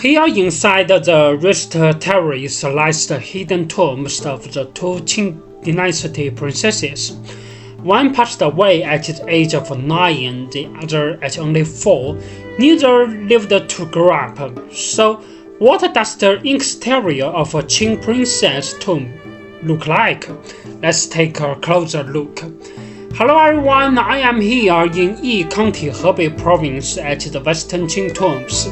Here inside the rest terrace lies the hidden tombs of the two Qing Dynasty princesses. One passed away at the age of 9, the other at only 4. Neither lived to grow up. So, what does the exterior of a Qing princess tomb look like? Let's take a closer look. Hello everyone, I am here in Yi County, Hebei province at the Western Qing Tombs.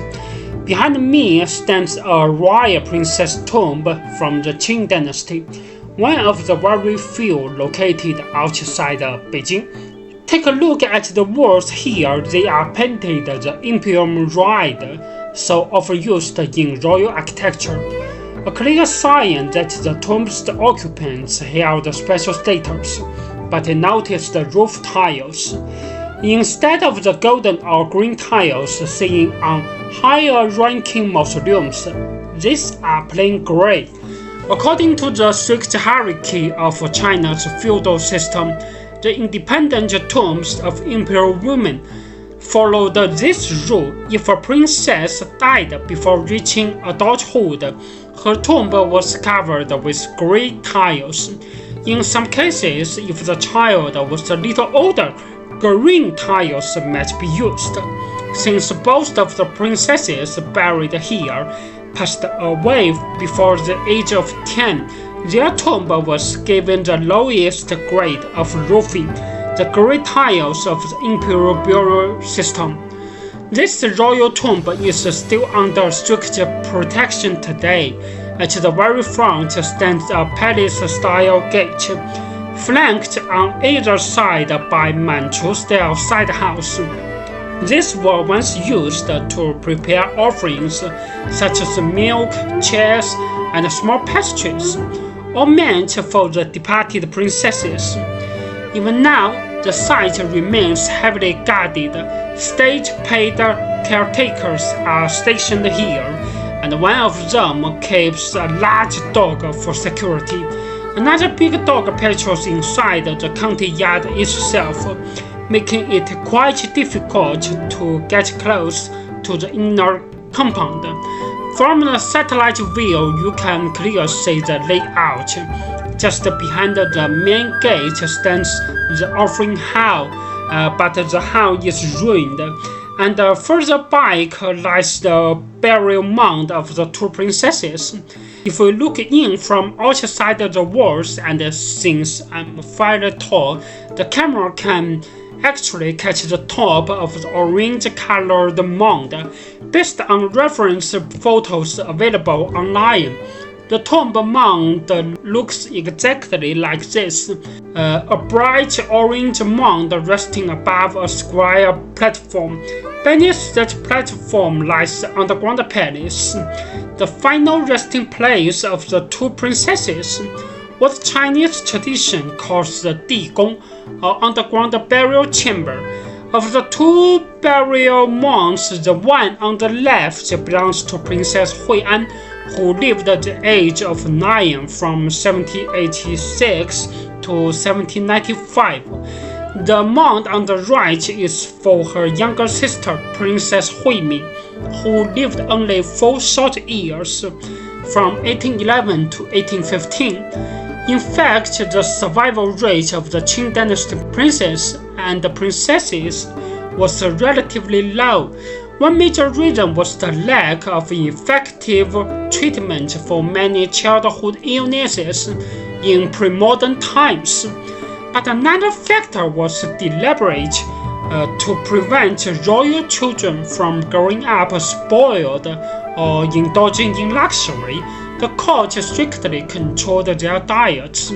Behind me stands a royal princess tomb from the Qing Dynasty, one of the very few located outside Beijing. Take a look at the walls here. They are painted the Imperial red, so often used in royal architecture. A clear sign that the tomb's occupants held special status. But notice the roof tiles. Instead of the golden or green tiles seen on higher-ranking mausoleums, these are plain gray. According to the strict hierarchy of China's feudal system, the independent tombs of Imperial women followed this rule. If a princess died before reaching adulthood, her tomb was covered with gray tiles. In some cases, if the child was a little older, green tiles might be used. Since both of the princesses buried here passed away before the age of 10, their tomb was given the lowest grade of roofing, the gray tiles of the Imperial burial system. This royal tomb is still under strict protection today. At the very front stands a palace-style gate, flanked on either side by Manchu-style side house. These were once used to prepare offerings such as milk, chairs, and small pastries, all meant for the departed princesses. Even now, the site remains heavily guarded. State-paid caretakers are stationed here, and one of them keeps a large dog for security. Another big dog patrols inside the county yard itself, making it quite difficult to get close to the inner compound. From the satellite view, you can clearly see the layout. Just behind the main gate stands the offering hall, but the hall is ruined. And further back lies the burial mound of the two princesses. If we look in from outside the walls, and since I'm fairly tall, the camera can actually catch the top of the orange-colored mound. Based on reference photos available online, the tomb mound looks exactly like this, a bright orange mound resting above a square platform. Beneath that platform lies the underground palace, the final resting place of the two princesses, what Chinese tradition calls the Digong, or underground burial chamber. Of the two burial mounds, the one on the left belongs to Princess Huian, who lived at the age of 9 from 1786 to 1795. The mound on the right is for her younger sister, Princess Huimin, who lived only 4 short years, from 1811 to 1815. In fact, the survival rate of the Qing Dynasty princes and princesses was relatively low. One major reason was the lack of effective treatment for many childhood illnesses in pre-modern times. But another factor was deliberate to prevent royal children from growing up spoiled or indulging in luxury. The court strictly controlled their diets,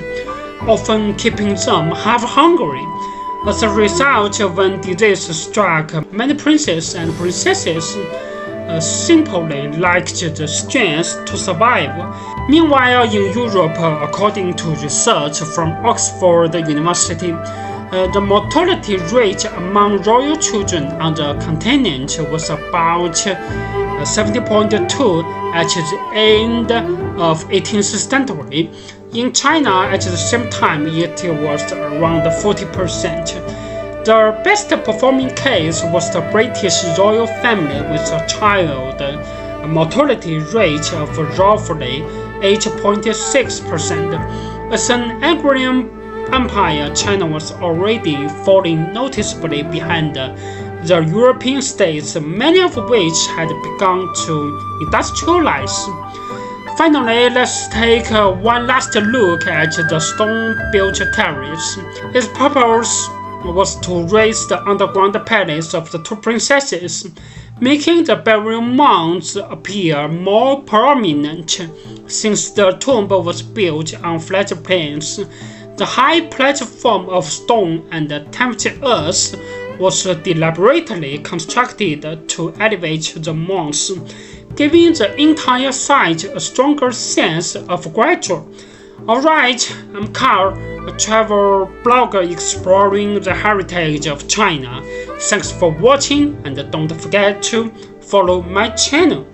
often keeping them half-hungry. As a result, when disease struck, many princes and princesses simply lacked the strength to survive. Meanwhile, in Europe, according to research from Oxford University, the mortality rate among royal children on the continent was about 70.2 at the end of 18th century. In China, at the same time, it was around 40%. The best performing case was the British royal family with a child a mortality rate of roughly 8.6%. As an agrarian empire, China was already falling noticeably behind the European states, many of which had begun to industrialize. Finally, let's take one last look at the stone-built terrace. Its purpose was to raise the underground palace of the two princesses, making the burial mounds appear more prominent. Since the tomb was built on flat plains, the high platform of stone and tempting earth was deliberately constructed to elevate the mounds, giving the entire site a stronger sense of grandeur. Alright, I'm Carl, a travel blogger exploring the heritage of China. Thanks for watching, and don't forget to follow my channel.